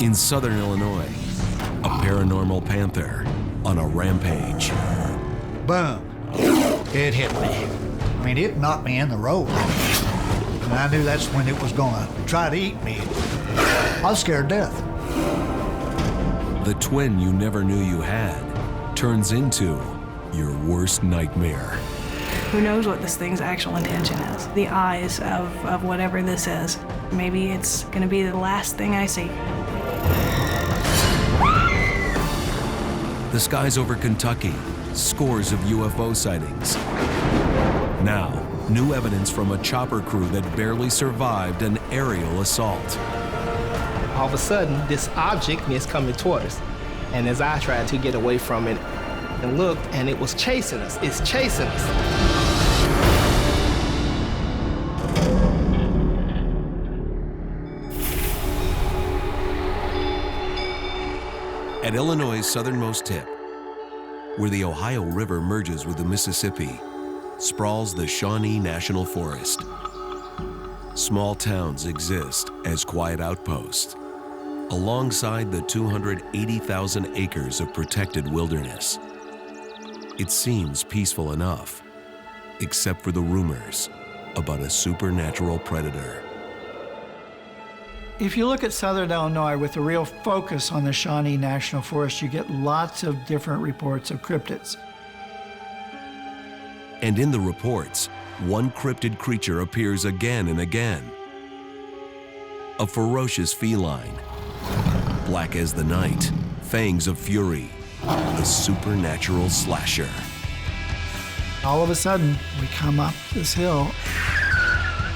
In southern Illinois, a paranormal panther on a rampage. Boom. It hit me. I mean, it knocked me in the road. And I knew that's when it was gonna try to eat me. I was scared to death. The twin you never knew you had turns into your worst nightmare. Who knows what this thing's actual intention is? The eyes of whatever this is. Maybe it's gonna be the last thing I see. The skies over Kentucky, scores of UFO sightings. Now, new evidence from a chopper crew that barely survived an aerial assault. All of a sudden, this object is coming toward us. And as I tried to get away from it and looked, and it was chasing us. It's chasing us. At Illinois' southernmost tip, where the Ohio River merges with the Mississippi, sprawls the Shawnee National Forest. Small towns exist as quiet outposts, alongside the 280,000 acres of protected wilderness. It seems peaceful enough, except for the rumors about a supernatural predator. If you look at southern Illinois with a real focus on the Shawnee National Forest, you get lots of different reports of cryptids. And in the reports, one cryptid creature appears again and again. A ferocious feline, black as the night, fangs of fury, the supernatural slasher. All of a sudden, we come up this hill,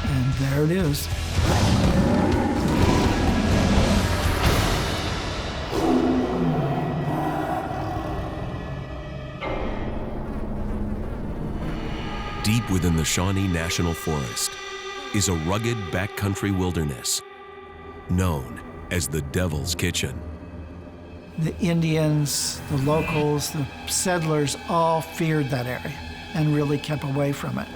and there it is. Deep within the Shawnee National Forest is a rugged backcountry wilderness known as the Devil's Kitchen. The Indians, the locals, the settlers all feared that area and really kept away from it.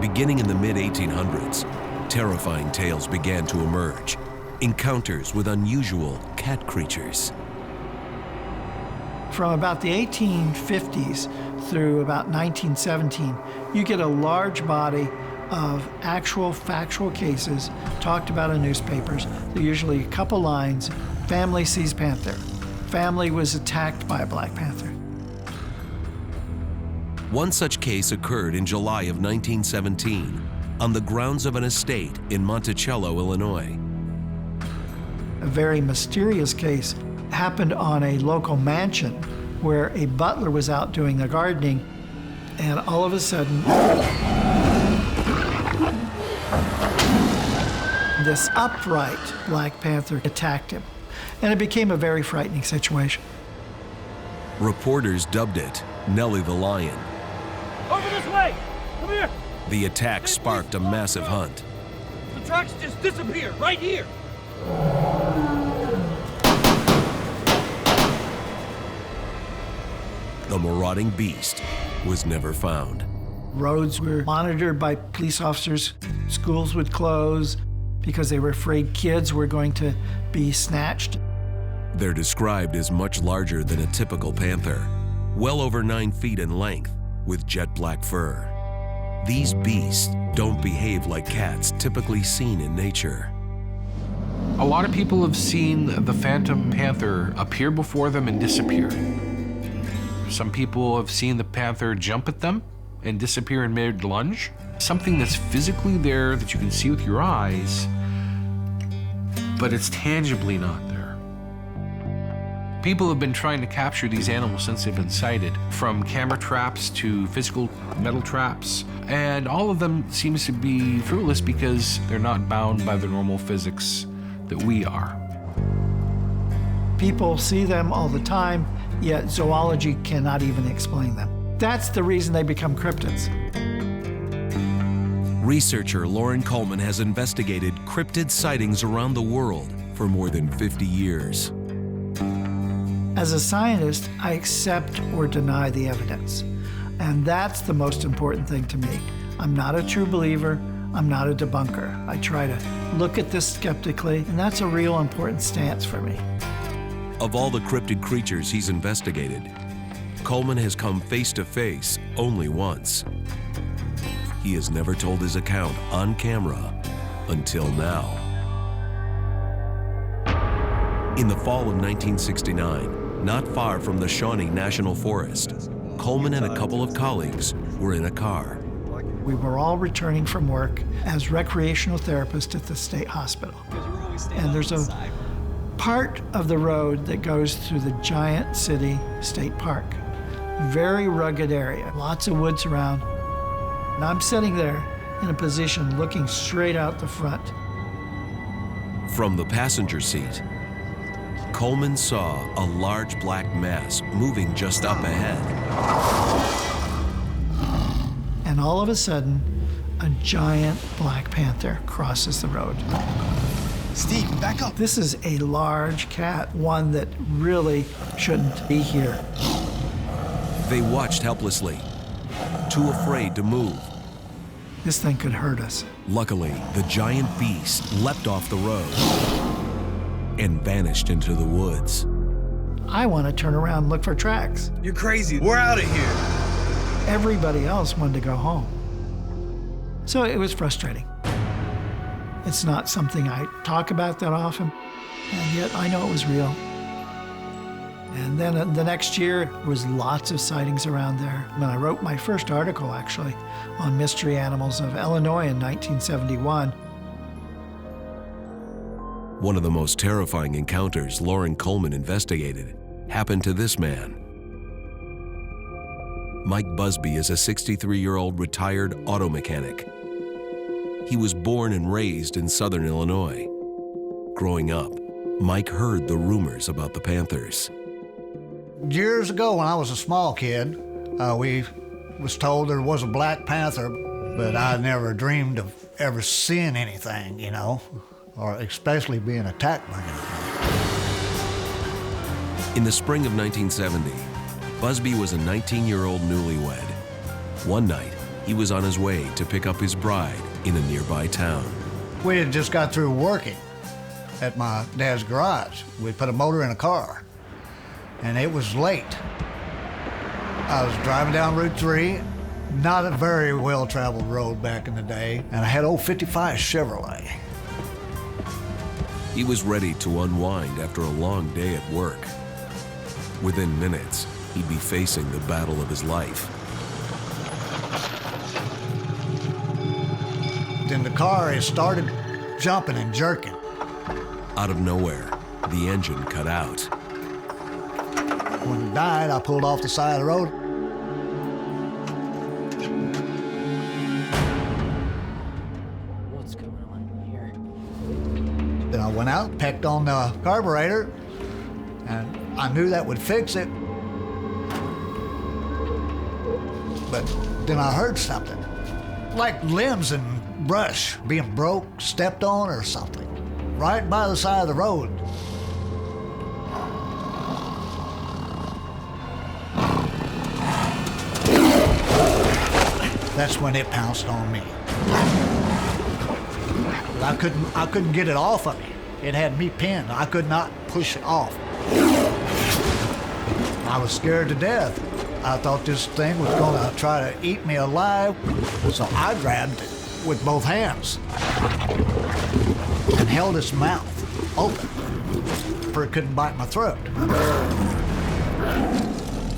Beginning in the mid-1800s, terrifying tales began to emerge. Encounters with unusual cat creatures. From about the 1850s through about 1917, you get a large body of actual factual cases talked about in newspapers. They're usually a couple lines. Family sees panther. Family was attacked by a black panther. One such case occurred in July of 1917 on the grounds of an estate in Monticello, Illinois. A very mysterious case happened on a local mansion where a butler was out doing the gardening, and all of a sudden, this upright black panther attacked him, and it became a very frightening situation. Reporters dubbed it Nellie the Lion. Over this way! Come here! The attack sparked a massive hunt. The tracks just disappeared, right here! The marauding beast was never found. Roads were monitored by police officers. Schools would close because they were afraid kids were going to be snatched. They're described as much larger than a typical panther, well over 9 feet in length, with jet black fur. These beasts don't behave like cats typically seen in nature. A lot of people have seen the phantom panther appear before them and disappear. Some people have seen the panther jump at them and disappear in mid-lunge. Something that's physically there that you can see with your eyes, but it's tangibly not there. People have been trying to capture these animals since they've been sighted, from camera traps to physical metal traps, and all of them seems to be fruitless because they're not bound by the normal physics that we are. People see them all the time, yet zoology cannot even explain them. That's the reason they become cryptids. Researcher Lauren Coleman has investigated cryptid sightings around the world for more than 50 years. As a scientist, I accept or deny the evidence. And that's the most important thing to me. I'm not a true believer. I'm not a debunker. I try to look at this skeptically, and that's a real important stance for me. Of all the cryptid creatures he's investigated, Coleman has come face to face only once. He has never told his account on camera until now. In the fall of 1969, not far from the Shawnee National Forest, Coleman and a couple of colleagues were in a car. We were all returning from work as recreational therapists at the state hospital. And there's a part of the road that goes through the giant city state park. Very rugged area, lots of woods around. And I'm sitting there in a position looking straight out the front. From the passenger seat, Coleman saw a large black mass moving just up ahead. And all of a sudden, a giant black panther crosses the road. Steve, back up. This is a large cat, one that really shouldn't be here. They watched helplessly, too afraid to move. This thing could hurt us. Luckily, the giant beast leapt off the road and vanished into the woods. I want to turn around and look for tracks. You're crazy. We're out of here. Everybody else wanted to go home. So it was frustrating. It's not something I talk about that often, and yet I know it was real. And then the next year, there was lots of sightings around there. When I wrote my first article, actually, on mystery animals of Illinois in 1971. One of the most terrifying encounters Loren Coleman investigated happened to this man. Mike Busby is a 63-year-old retired auto mechanic. He was born and raised in southern Illinois. Growing up, Mike heard the rumors about the Panthers. Years ago, when I was a small kid, we was told there was a black panther, but I never dreamed of ever seeing anything, you know, or especially being attacked by anything. In the spring of 1970, Busby was a 19-year-old newlywed. One night, he was on his way to pick up his bride in a nearby town. We had just got through working at my dad's garage. We put a motor in a car, and it was late. I was driving down Route 3, not a very well-traveled road back in the day, and I had old 55 Chevrolet. He was ready to unwind after a long day at work. Within minutes, he'd be facing the battle of his life. Then the car, it started jumping and jerking. Out of nowhere, the engine cut out. When it died, I pulled off the side of the road. What's going on here? Then I went out, pecked on the carburetor, and I knew that would fix it. But then I heard something, like limbs and brush being broke, stepped on or something, right by the side of the road. That's when it pounced on me. But I couldn't get it off of me. It had me pinned. I could not push it off. I was scared to death. I thought this thing was gonna try to eat me alive. So I grabbed it with both hands and held its mouth open, for it couldn't bite my throat.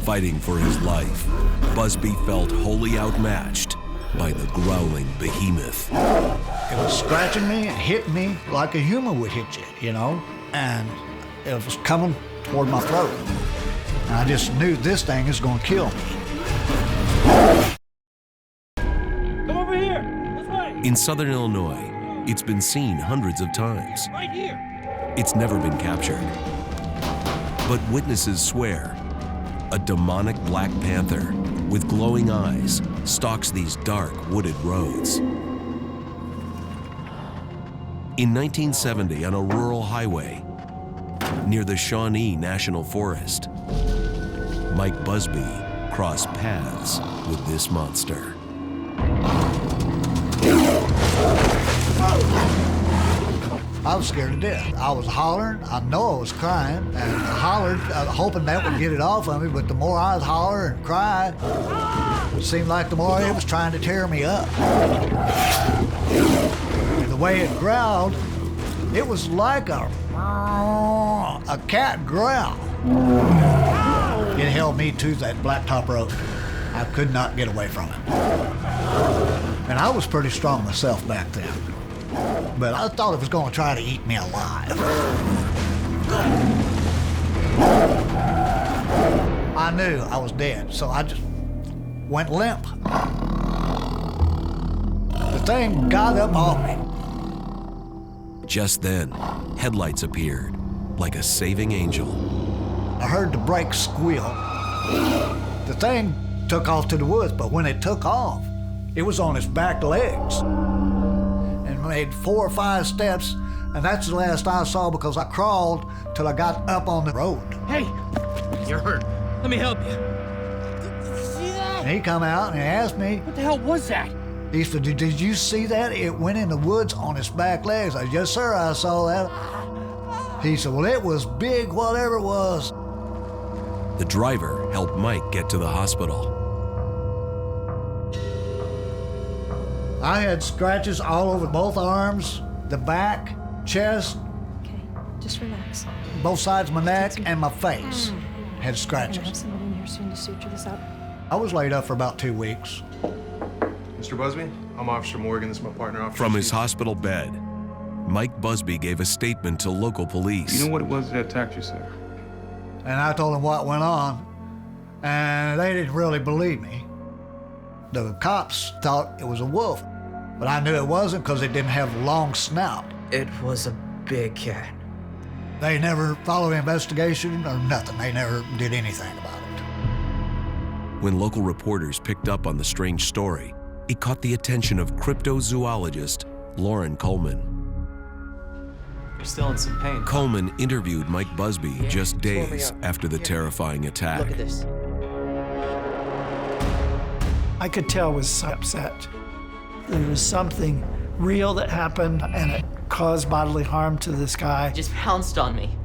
Fighting for his life, Busby felt wholly outmatched by the growling behemoth. It was scratching me and hitting me like a human would hit you, you know? And it was coming toward my throat. And I just knew this thing is gonna kill me. Come over here! This way! In southern Illinois, it's been seen hundreds of times. Right here! It's never been captured. But witnesses swear a demonic black panther with glowing eyes stalks these dark, wooded roads. In 1970, on a rural highway near the Shawnee National Forest, Mike Busby crossed paths with this monster. I was scared to death. I was hollering. I know I was crying, and I hollered, hoping that would get it off of me, but the more I was hollering and crying, it seemed like the more it was trying to tear me up. And the way it growled, it was like a cat growl. It held me to that blacktop road. I could not get away from it. And I was pretty strong myself back then. But I thought it was going to try to eat me alive. I knew I was dead, so I just went limp. The thing got up on me. Just then, headlights appeared, like a saving angel. I heard the brakes squeal. The thing took off to the woods, but when it took off, it was on its back legs and made 4 or 5 steps, and that's the last I saw because I crawled till I got up on the road. Hey, you're hurt. Let me help you. Did you see that? And he come out and he asked me, What the hell was that? he said, did you see that? It went in the woods on its back legs. I said, yes, sir, I saw that. He said, well, it was big, whatever it was. The driver helped Mike get to the hospital. I had scratches all over both arms, the back, chest, Okay, just relax. both sides of my neck, and my face had I'm gonna have scratches. someone in here soon to suture this up. I was laid up for about 2 weeks. Mr. Busby, I'm Officer Morgan. This is my partner, Officer From his Steve. hospital bed, Mike Busby gave a statement to local police. You know what it was that attacked you, sir? And I told them what went on, and they didn't really believe me. The cops thought it was a wolf, but I knew it wasn't because it didn't have a long snout. It was a big cat. They never followed an investigation or nothing. They never did anything about it. When local reporters picked up on the strange story, it caught the attention of cryptozoologist Lauren Coleman. You're still in some pain. Coleman interviewed Mike Busby just tore me days up. after the Here. terrifying attack. Look at this. I could tell was upset. There was something real that happened, and it caused bodily harm to this guy. Just pounced on me.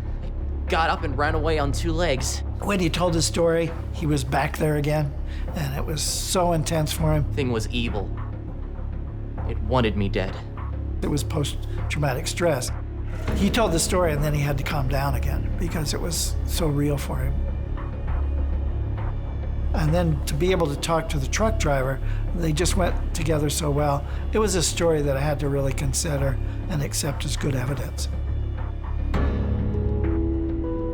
Got up and ran away on 2 legs. When he told his story, he was back there again, and it was so intense for him. Thing was evil. It wanted me dead. It was post-traumatic stress. He told the story, and then he had to calm down again because it was so real for him. And then to be able to talk to the truck driver, they just went together so well. It was a story that I had to really consider and accept as good evidence.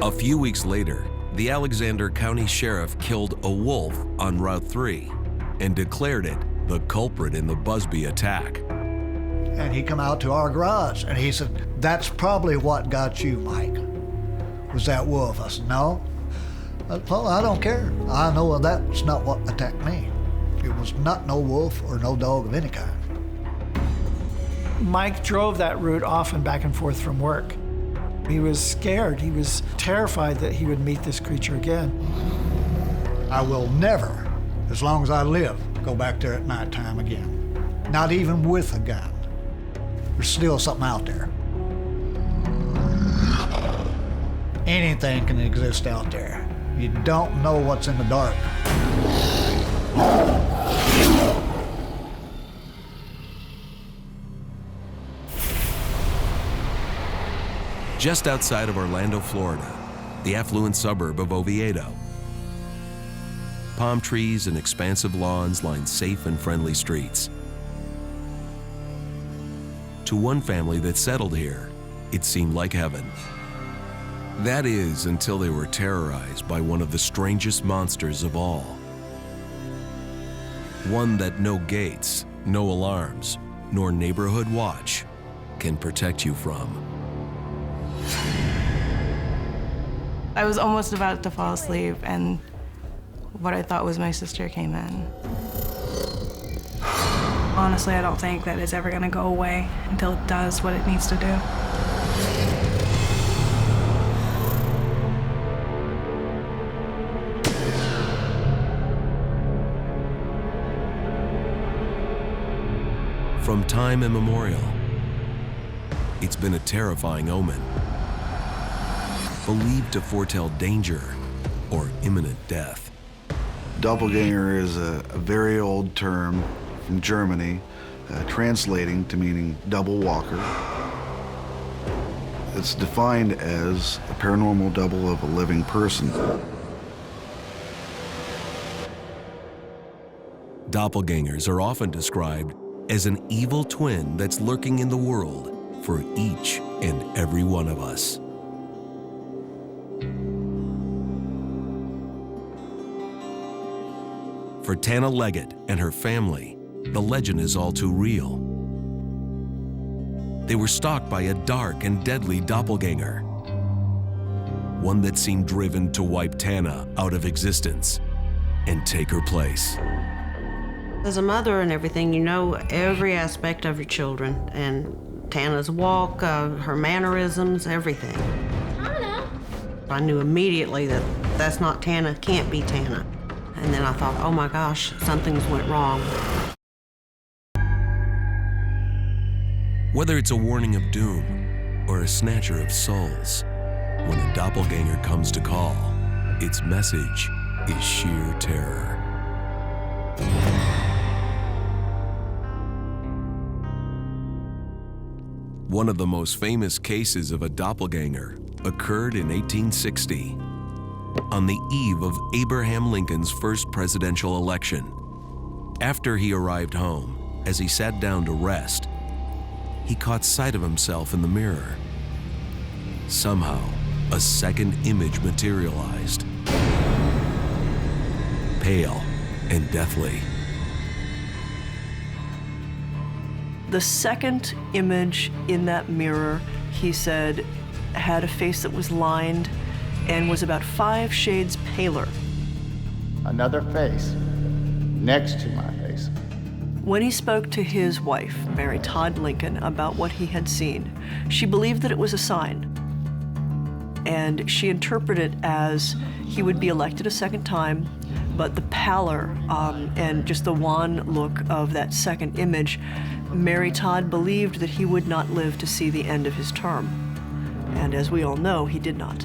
A few weeks later, the Alexander County Sheriff killed a wolf on Route 3 and declared it the culprit in the Busby attack. And he come out to our garage and he said, that's probably what got you, Mike, was that wolf. I said, no. Well, I don't care. I know that's not what attacked me. It was not no wolf or no dog of any kind. Mike drove that route often back and forth from work. He was scared. He was terrified that he would meet this creature again. I will never, as long as I live, go back there at nighttime again. Not even with a gun. There's still something out there. Anything can exist out there. You don't know what's in the dark. Just outside of Orlando, Florida, the affluent suburb of Oviedo. Palm trees and expansive lawns line safe and friendly streets. To one family that settled here, it seemed like heaven. That is, until they were terrorized by one of the strangest monsters of all. One that no gates, no alarms, nor neighborhood watch can protect you from. I was almost about to fall asleep, and what I thought was my sister came in. Honestly, I don't think that it's ever gonna go away until it does what it needs to do. From time immemorial, It's been a terrifying omen, believed to foretell danger or imminent death. Doppelganger is a very old term from Germany, translating to meaning double walker. It's defined as a paranormal double of a living person. Doppelgangers are often described as an evil twin that's lurking in the world for each and every one of us. For Tana Leed and her family, the legend is all too real. They were stalked by a dark and deadly doppelganger, one that seemed driven to wipe Tana out of existence and take her place. As a mother and everything, you know every aspect of your children, and Tana's walk, her mannerisms, everything. Tana? I knew immediately that that's not Tana, can't be Tana. And then I thought, oh my gosh, something's went wrong. Whether it's a warning of doom or a snatcher of souls, when a doppelganger comes to call, its message is sheer terror. One of the most famous cases of a doppelganger occurred in 1860, on the eve of Abraham Lincoln's first presidential election. After he arrived home, as he sat down to rest, he caught sight of himself in the mirror. Somehow, a second image materialized, pale and deathly. The second image in that mirror, he said, had a face that was lined and was about 5 shades paler. Another face next to my face. When he spoke to his wife, Mary Todd Lincoln, about what he had seen, she believed that it was a sign. And she interpreted it as he would be elected a second time, but the pallor and just the wan look of that second image, Mary Todd believed that he would not live to see the end of his term. And as we all know, he did not.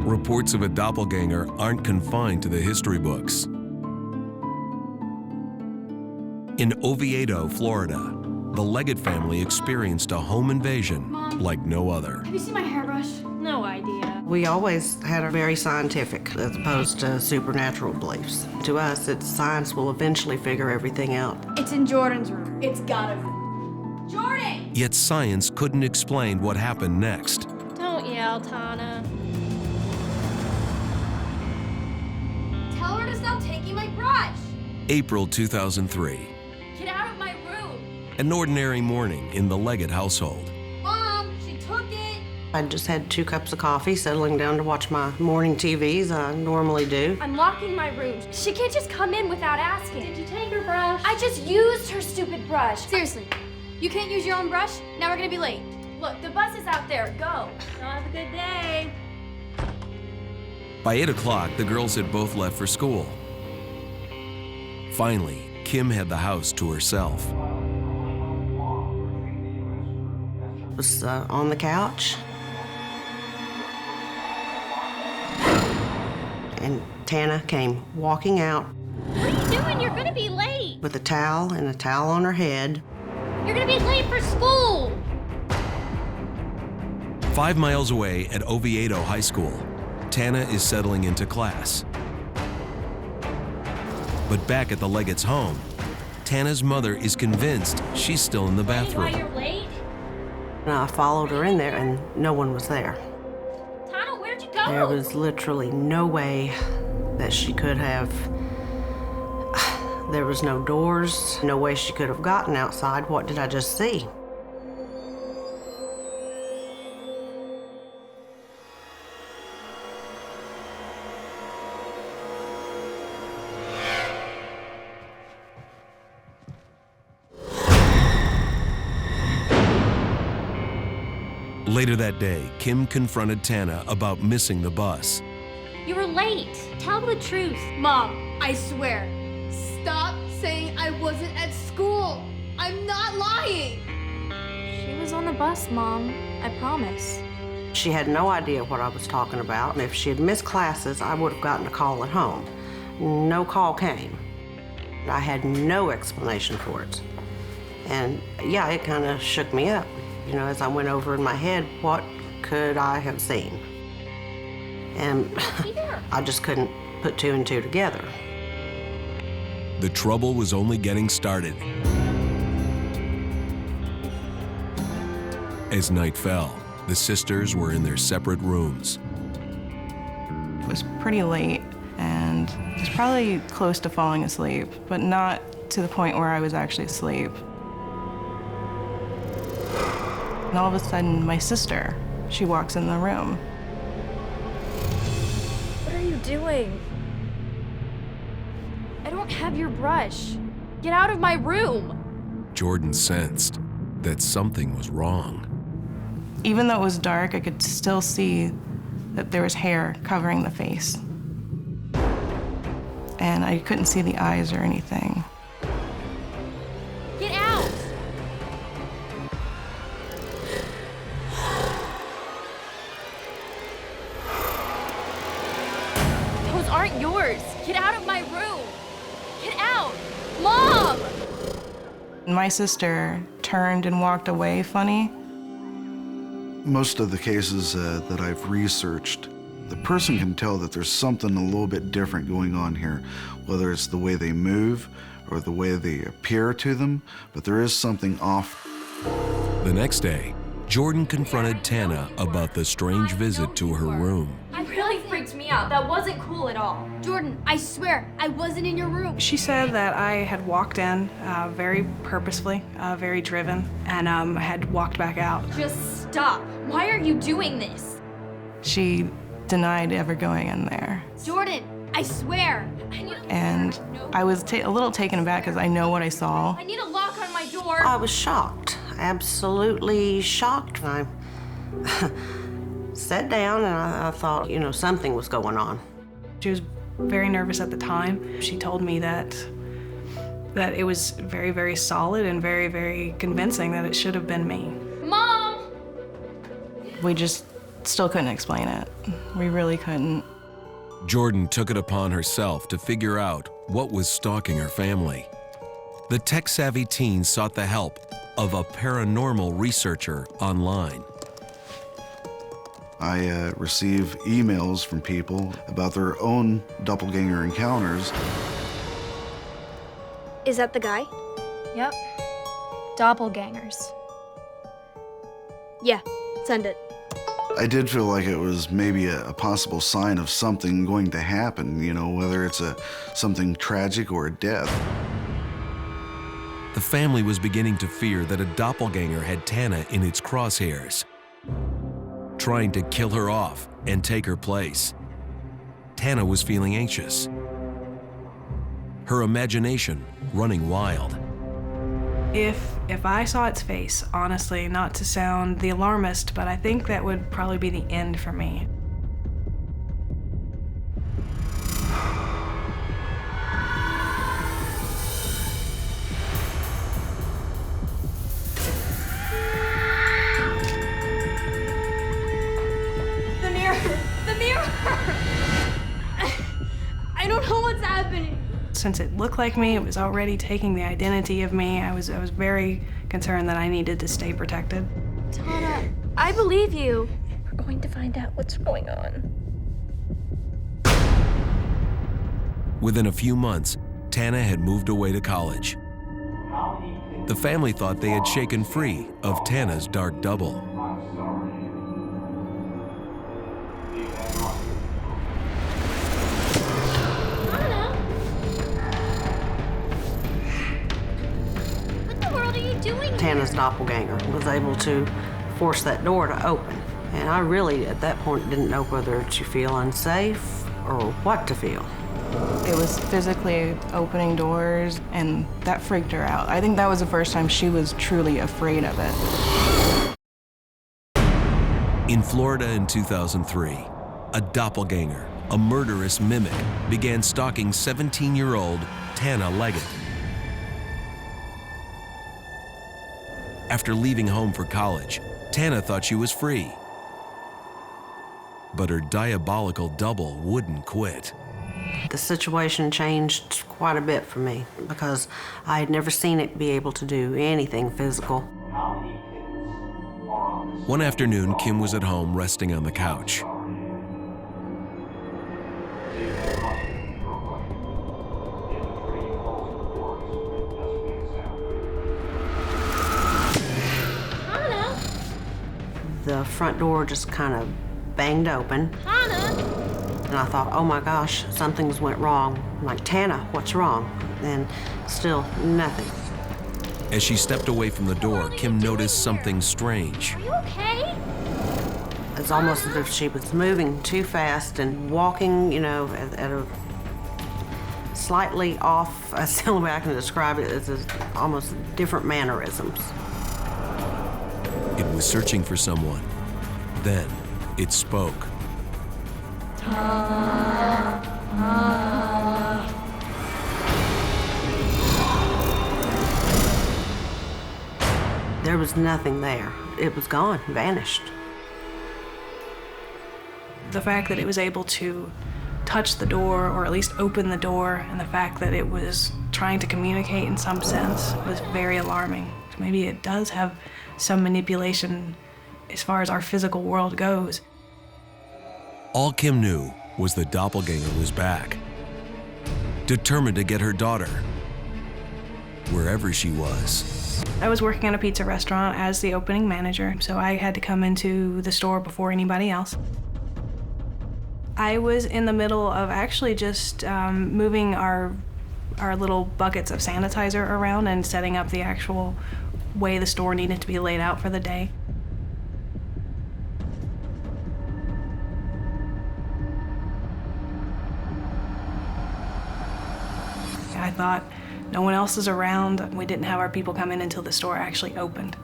Reports of a doppelganger aren't confined to the history books. In Oviedo, Florida, the Leggett family experienced a home invasion like no other. Have you seen my hairbrush? No idea. We always had a very scientific as opposed to supernatural beliefs. To us, it's science will eventually figure everything out. It's in Jordan's room. It's gotta be. Jordan! Yet science couldn't explain what happened next. Don't yell, Tana. Tell her to stop taking my brush. April 2003. Get out of my room. An ordinary morning in the Leggett household. Mom, she took it. I just had 2 cups of coffee, settling down to watch my morning TV as I normally do. I'm locking my room. She can't just come in without asking. Did you take her brush? I just used her stupid brush. Seriously, you can't use your own brush? Now we're gonna be late. Look, the bus is out there. Go. Have a good day. By 8 o'clock, the girls had both left for school. Finally, Kim had the house to herself. I was on the couch. And Tana came walking out. What are you doing? You're gonna be late. With a towel and a towel on her head. You're gonna be late for school. 5 miles away at Oviedo High School, Tana is settling into class. But back at the Leggett's home, Tana's mother is convinced she's still in the bathroom. Why you're late? And I followed her in there, and no one was there. Tana, where'd you go? There was literally no way that she could have. There was no doors, no way she could have gotten outside. What did I just see? Later that day, Kim confronted Tana about missing the bus. You were late. Tell the truth. Mom, I swear, Stop saying I wasn't at school. I'm not lying. She was on the bus, Mom. I promise. She had no idea what I was talking about, and if she had missed classes, I would have gotten a call at home. No call came. I had no explanation for it. And yeah, it kind of shook me up. You know, as I went over in my head, what could I have seen? And I just couldn't put two and two together. The trouble was only getting started. As night fell, the sisters were in their separate rooms. It was pretty late, and I was probably close to falling asleep, but not to the point where I was actually asleep. And all of a sudden, my sister, she walks in the room. What are you doing? I don't have your brush. Get out of my room. Jordan sensed that something was wrong. Even though it was dark, I could still see that there was hair covering the face. And I couldn't see the eyes or anything. Get out! Those aren't yours. Get out of my room. Get out! Mom! My sister turned and walked away funny. Most of the cases that I've researched, the person can tell that there's something a little bit different going on here, whether it's the way they move or the way they appear to them, but there is something off. The next day, Jordan confronted Tana about the strange visit to her room. It really freaked me out. That wasn't cool at all. Jordan, I swear, I wasn't in your room. She said that I had walked in very purposefully, very driven, and had walked back out. Just stop. Why are you doing this? She denied ever going in there. Jordan, I swear. And I was a little taken aback because I know what I saw. I need a lock on my door. I was shocked, absolutely shocked. I sat down and I thought, you know, something was going on. She was very nervous at the time. She told me that it was very, very solid and very, very convincing that it should have been me. Mom! We just still couldn't explain it. We really couldn't. Jordan took it upon herself to figure out what was stalking her family. The tech-savvy teen sought the help of a paranormal researcher online. I receive emails from people about their own doppelganger encounters. Is that the guy? Yep. Doppelgangers. Yeah, send it. I did feel like it was maybe a possible sign of something going to happen, you know, whether it's something tragic or a death. The family was beginning to fear that a doppelganger had Tana in its crosshairs, trying to kill her off and take her place. Tana was feeling anxious, her imagination running wild. If I saw its face, honestly, not to sound the alarmist, but I think that would probably be the end for me. The mirror! The mirror! I don't know what's happening. Since it looked like me, it was already taking the identity of me. I was very concerned that I needed to stay protected. Tana, I believe you. We're going to find out what's going on. Within a few months, Tana had moved away to college. The family thought they had shaken free of Tana's dark double. Tana's doppelganger was able to force that door to open. And I really, at that point, didn't know whether to feel unsafe or what to feel. It was physically opening doors, and that freaked her out. I think that was the first time she was truly afraid of it. In Florida in 2003, a doppelganger a murderous mimic began stalking 17-year-old Tana Leed. After leaving home for college, Tana thought she was free. But her diabolical double wouldn't quit. The situation changed quite a bit for me because I had never seen it be able to do anything physical. One afternoon, Kim was at home resting on the couch. Tana? The front door just kind of banged open. Tana? And I thought, oh my gosh, something's went wrong. I'm like, Tana, what's wrong? And still nothing. As she stepped away from the door, Kim noticed something strange. Are you okay? It's almost as if she was moving too fast and walking, you know, at a slightly off, that's the only way I can describe it, it's almost different mannerisms. It was searching for someone. Then it spoke. There was nothing there. It was gone, vanished. The fact that it was able to touch the door, or at least open the door, and the fact that it was trying to communicate in some sense was very alarming. Maybe it does have some manipulation as far as our physical world goes. All Kim knew was the doppelganger was back, determined to get her daughter, wherever she was. I was working at a pizza restaurant as the opening manager, so I had to come into the store before anybody else. I was in the middle of actually just moving our little buckets of sanitizer around and setting up the actual way the store needed to be laid out for the day. I thought, no one else is around. We didn't have our people come in until the store actually opened.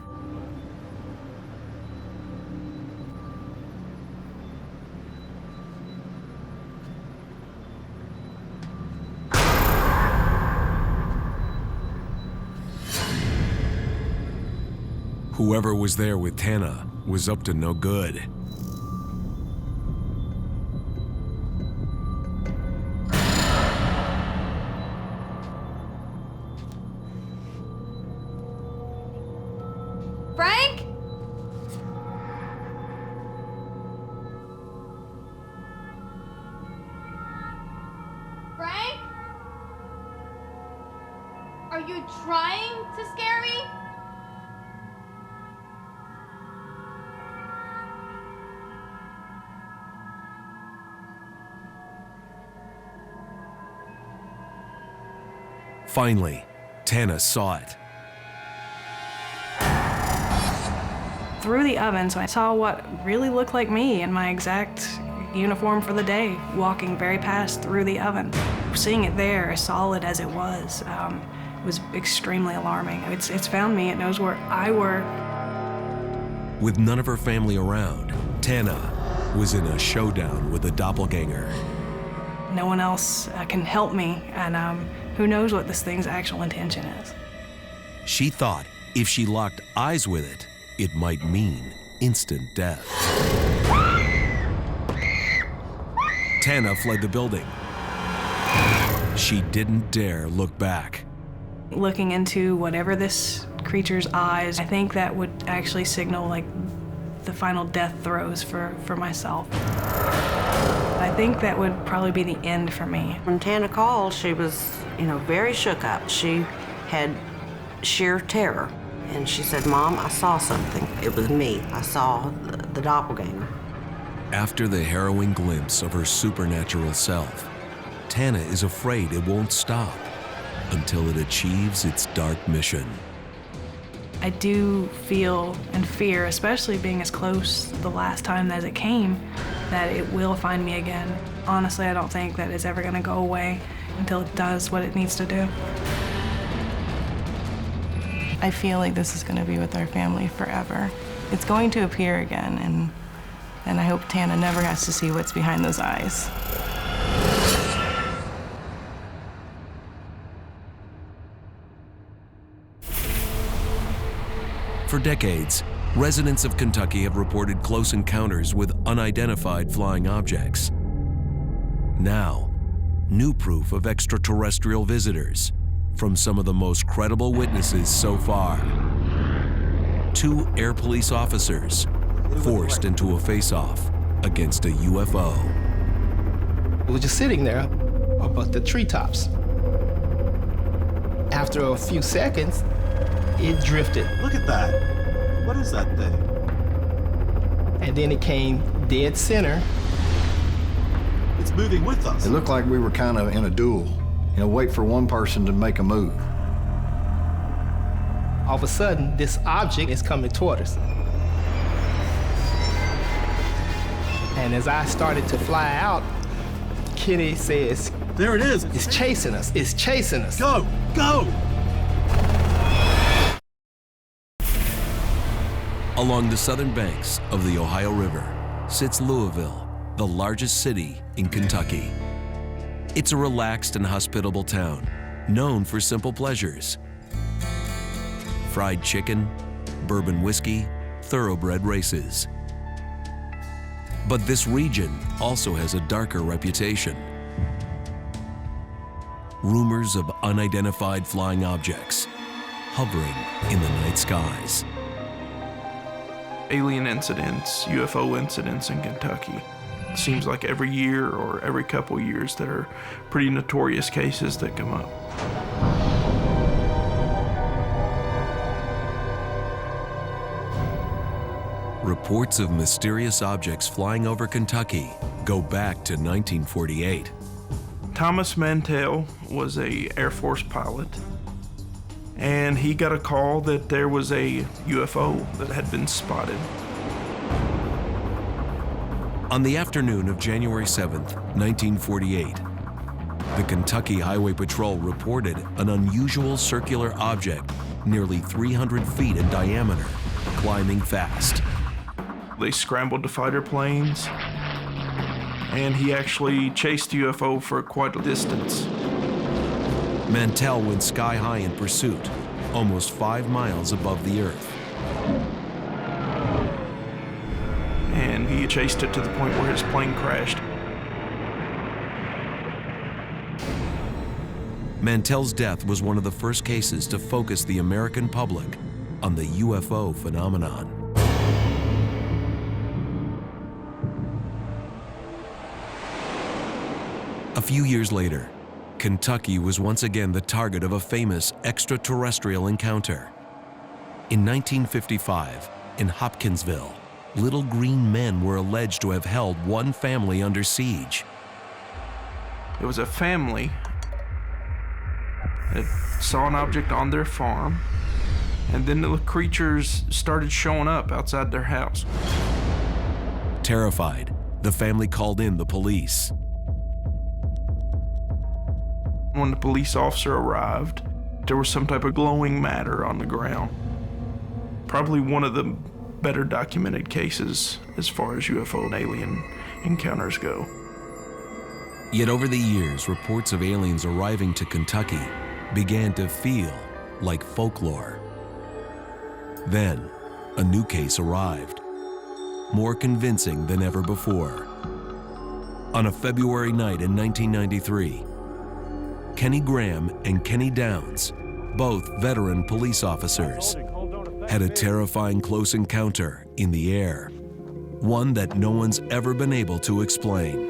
Whoever was there with Tana was up to no good. Frank? Frank? Are you trying to scare me? Finally, Tana saw it. Through the oven, so I saw what really looked like me in my exact uniform for the day, walking very fast through the oven. Seeing it there, as solid as it was extremely alarming. It's found me, it knows where I work. With none of her family around, Tana was in a showdown with a doppelganger. No one else can help me, and who knows what this thing's actual intention is. She thought if she locked eyes with it, it might mean instant death. Tana fled the building. She didn't dare look back. Looking into whatever this creature's eyes, I think that would actually signal like the final death throes for myself. I think that would probably be the end for me. When Tana called, she was, very shook up. She had sheer terror. And she said, Mom, I saw something. It was me. I saw the doppelganger. After the harrowing glimpse of her supernatural self, Tana is afraid it won't stop until it achieves its dark mission. I do feel and fear, especially being as close the last time as it came, that it will find me again. Honestly, I don't think that it's ever going to go away until it does what it needs to do. I feel like this is going to be with our family forever. It's going to appear again, and I hope Tana never has to see what's behind those eyes. For decades, residents of Kentucky have reported close encounters with unidentified flying objects. Now, new proof of extraterrestrial visitors from some of the most credible witnesses so far. 2 air police officers forced into a face-off against a UFO. We were just sitting there above the treetops. After a few seconds, it drifted. Look at that. What is that thing? And then it came dead center. It's moving with us. It looked like we were kind of in a duel. Wait for one person to make a move. All of a sudden, this object is coming toward us. And as I started to fly out, Kenny says, "There it is. It's chasing us. It's chasing us. Go, go!" Along the southern banks of the Ohio River sits Louisville, the largest city in Kentucky. It's a relaxed and hospitable town, known for simple pleasures. Fried chicken, bourbon whiskey, thoroughbred races. But this region also has a darker reputation. Rumors of unidentified flying objects hovering in the night skies. Alien incidents, UFO incidents in Kentucky. It seems like every year or every couple years there are pretty notorious cases that come up. Reports of mysterious objects flying over Kentucky go back to 1948. Thomas Mantell was an Air Force pilot, and he got a call that there was a UFO that had been spotted. On the afternoon of January 7th, 1948, the Kentucky Highway Patrol reported an unusual circular object nearly 300 feet in diameter, climbing fast. They scrambled to fighter planes, and he actually chased the UFO for quite a distance. Mantell went sky high in pursuit, almost 5 miles above the Earth. And he chased it to the point where his plane crashed. Mantell's death was one of the first cases to focus the American public on the UFO phenomenon. A few years later, Kentucky was once again the target of a famous extraterrestrial encounter. In 1955, in Hopkinsville, little green men were alleged to have held one family under siege. It was a family that saw an object on their farm, and then the creatures started showing up outside their house. Terrified, the family called in the police. When the police officer arrived, there was some type of glowing matter on the ground. Probably one of the better documented cases as far as UFO and alien encounters go. Yet over the years, reports of aliens arriving to Kentucky began to feel like folklore. Then, a new case arrived, more convincing than ever before. On a February night in 1993, Kenny Graham and Kenny Downs, both veteran police officers, had a terrifying close encounter in the air, one that no one's ever been able to explain.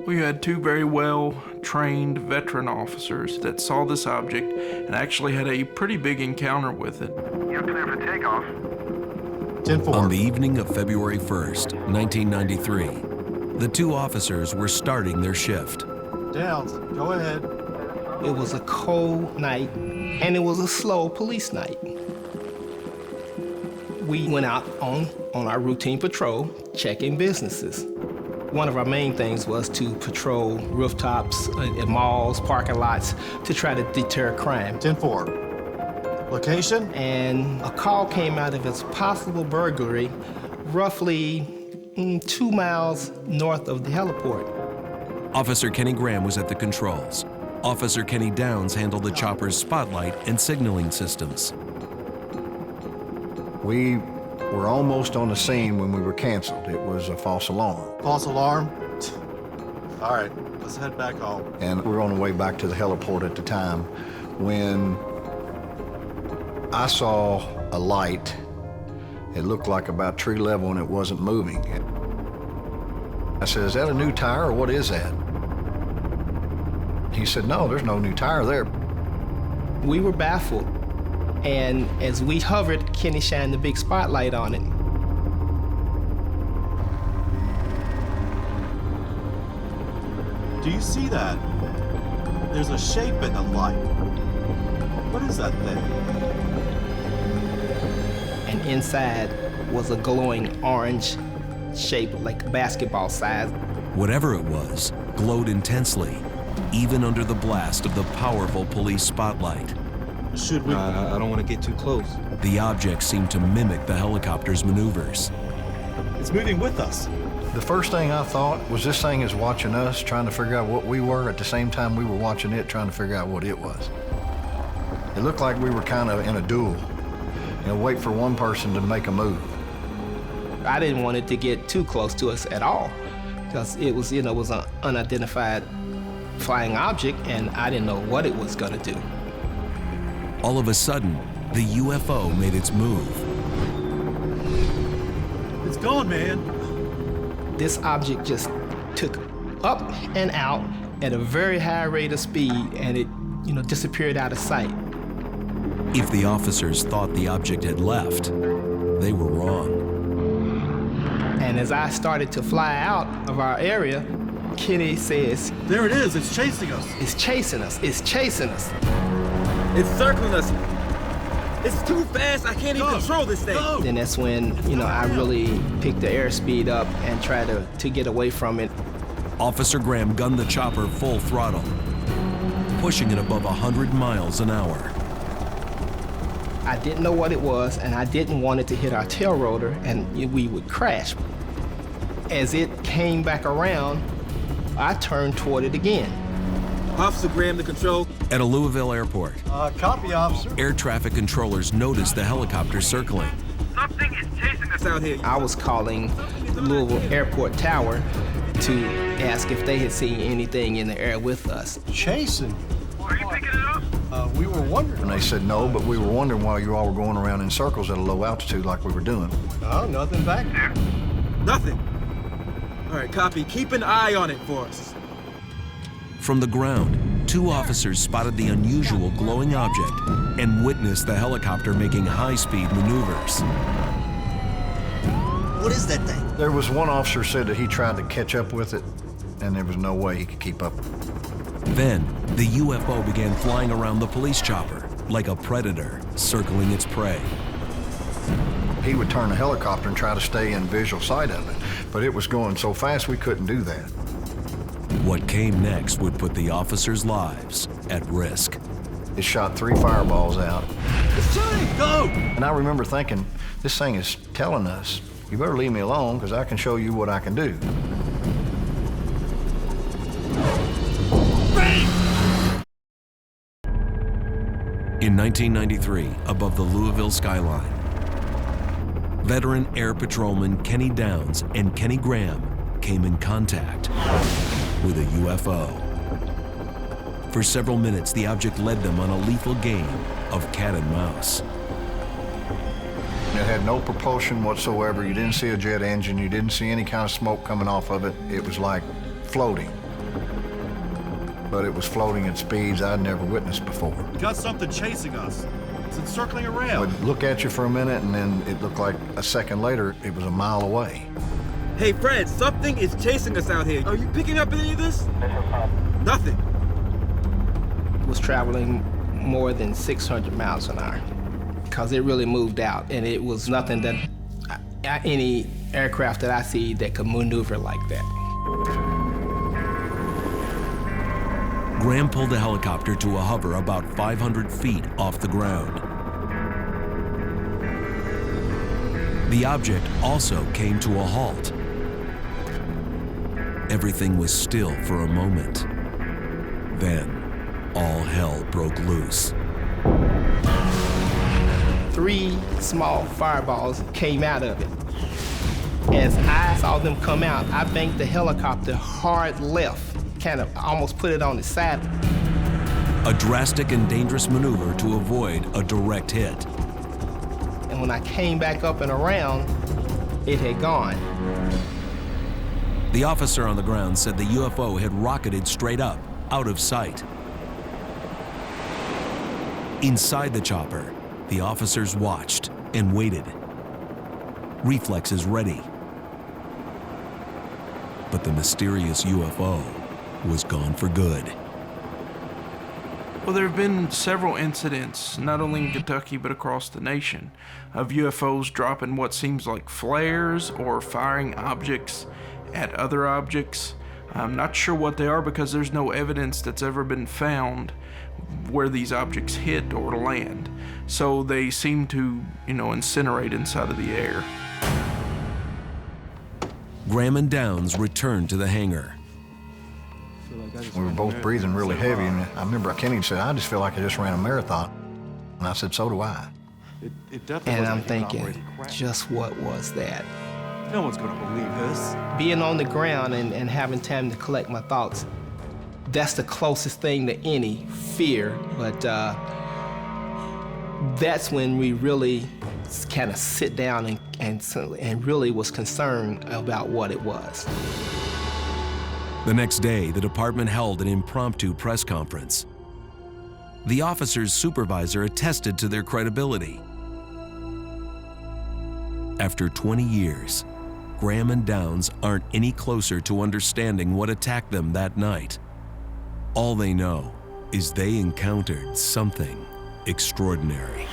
We had 2 very well-trained veteran officers that saw this object and actually had a pretty big encounter with it. You're clear for takeoff. 10-4. On the evening of February 1st, 1993, the 2 officers were starting their shift. Downs, go ahead. It was a cold night, and it was a slow police night. We went out on our routine patrol, checking businesses. One of our main things was to patrol rooftops, at malls, parking lots, to try to deter crime. 10-4. Location? And a call came out of a possible burglary roughly 2 miles north of the heliport. Officer Kenny Graham was at the controls. Officer Kenny Downs handled the chopper's spotlight and signaling systems. We were almost on the scene when we were canceled. It was a false alarm. False alarm? All right, let's head back home. And we were on the way back to the heliport at the time when I saw a light. It looked like about tree level and it wasn't moving. I said, is that a new tire or what is that? He said, no, there's no new tire there. We were baffled. And as we hovered, Kenny shined the big spotlight on it. Do you see that? There's a shape in the light. What is that thing? And inside was a glowing orange shape, like a basketball size. Whatever it was, glowed intensely, even under the blast of the powerful police spotlight. Should we? I don't want to get too close. The object seemed to mimic the helicopter's maneuvers. It's moving with us. The first thing I thought was this thing is watching us, trying to figure out what we were. At the same time, we were watching it, trying to figure out what it was. It looked like we were kind of in a duel. You know, wait for one person to make a move. I didn't want it to get too close to us at all, because it was, was an unidentified flying object, and I didn't know what it was going to do. All of a sudden, the UFO made its move. It's gone, man. This object just took up and out at a very high rate of speed, and it, disappeared out of sight. If the officers thought the object had left, they were wrong. And as I started to fly out of our area, Kenny says, there it is, it's chasing us. It's chasing us, it's chasing us. It's circling us. It's too fast, I can't even control this thing. Then that's when, I really picked the airspeed up and tried to get away from it. Officer Graham gunned the chopper full throttle, pushing it above 100 miles an hour. I didn't know what it was, and I didn't want it to hit our tail rotor and we would crash. As it came back around, I turned toward it again. Officer Graham to control. At a Louisville airport, Copy, officer. air traffic controllers noticed the helicopter circling. Something is chasing us out here. I was calling the Louisville Airport Tower to ask if they had seen anything in the air with us. Chasing? Are you picking it up? We were wondering. And they said no, but we were wondering why you all were going around in circles at a low altitude like we were doing. Oh, nothing back there. Nothing. All right, copy. Keep an eye on it for us. From the ground, 2 officers spotted the unusual glowing object and witnessed the helicopter making high-speed maneuvers. What is that thing? There was one officer said that he tried to catch up with it, and there was no way he could keep up. Then, the UFO began flying around the police chopper like a predator circling its prey. He would turn the helicopter and try to stay in visual sight of it, but it was going so fast we couldn't do that. What came next would put the officers' lives at risk. It shot 3 fireballs out. It's shooting! Go! And I remember thinking, this thing is telling us, you better leave me alone because I can show you what I can do. In 1993, above the Louisville skyline, veteran Air Patrolman Kenny Downs and Kenny Graham came in contact with a UFO. For several minutes, the object led them on a lethal game of cat and mouse. It had no propulsion whatsoever. You didn't see a jet engine. You didn't see any kind of smoke coming off of it. It was like floating. But it was floating at speeds I'd never witnessed before. We got something chasing us. It's encircling around. It would look at you for a minute, and then it looked like a second later, it was a mile away. Hey, Fred, something is chasing us out here. Are you picking up any of this? Nothing. It was traveling more than 600 miles an hour because it really moved out, and it was nothing that any aircraft that I see that could maneuver like that. Graham pulled the helicopter to a hover about 500 feet off the ground. The object also came to a halt. Everything was still for a moment. Then, all hell broke loose. 3 small fireballs came out of it. As I saw them come out, I banked the helicopter hard left, kind of almost put it on its side. A drastic and dangerous maneuver to avoid a direct hit. And when I came back up and around, it had gone. The officer on the ground said the UFO had rocketed straight up, out of sight. Inside the chopper, the officers watched and waited, reflexes ready. But the mysterious UFO was gone for good. Well, there have been several incidents, not only in Kentucky but across the nation, of UFOs dropping what seems like flares or firing objects at other objects. I'm not sure what they are because there's no evidence that's ever been found where these objects hit or land. So they seem to, incinerate inside of the air. Graham and Downs returned to the hangar. We were both breathing really heavy, and I remember Kenny said, I just feel like I just ran a marathon. And I said, so do I. And I'm thinking, just what was that? No one's gonna believe this. Being on the ground and having time to collect my thoughts, that's the closest thing to any fear, but that's when we really kind of sit down and really was concerned about what it was. The next day, the department held an impromptu press conference. The officer's supervisor attested to their credibility. After 20 years, Graham and Downs aren't any closer to understanding what attacked them that night. All they know is they encountered something extraordinary.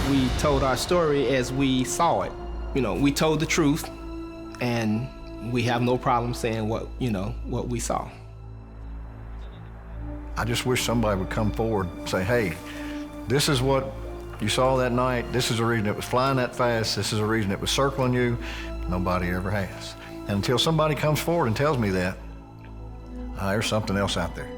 We told our story as we saw it. We told the truth, and we have no problem saying what we saw. I just wish somebody would come forward and say, hey, this is what you saw that night. This is the reason it was flying that fast. This is the reason it was circling you. Nobody ever has. And until somebody comes forward and tells me that, there's something else out there.